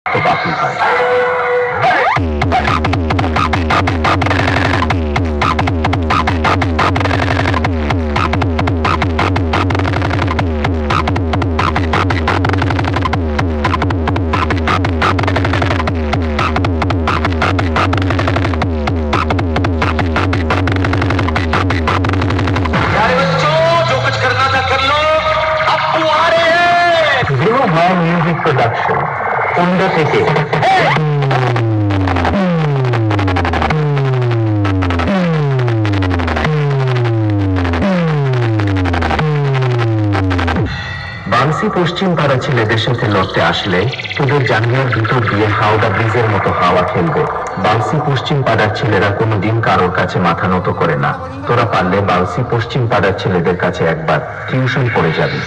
তো বাতিল হয়। মিউজিক প্রোডাকশন কুন্ডা থেকে বাংসি পশ্চিম পাড়া ছেলেদের সাথে লড়তে আসলে তোদের জাঙ্গিয়ার ভিতর দিয়ে হাওড়া ব্রিজের মতো হাওয়া খেলবে। বাংসি পশ্চিম পাড়ার ছেলেরা কোনোদিন কারোর কাছে মাথা নত করে না। তোরা পারলে বাংসি পশ্চিম পাড়ার ছেলেদের কাছে একবার টিউশন পড়ে যাবি।